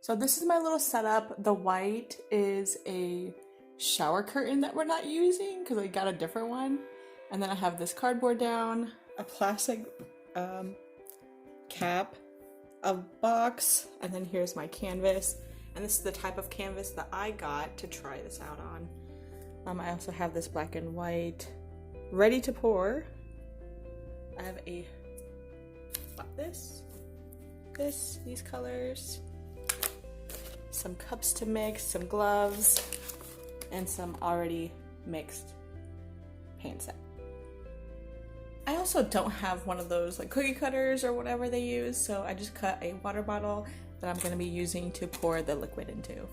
So this is my little setup. The white is a shower curtain that we're not using because I got a different one. And then I have this cardboard down, a plastic cap, a box, and then here's my canvas. And this is the type of canvas that I got to try this out on. I also have this black and white ready to pour. I have these colors, some cups to mix, some gloves, and some already mixed paint set. I also don't have one of those like cookie cutters or whatever they use, so I just cut a water bottle that I'm going to be using to pour the liquid into.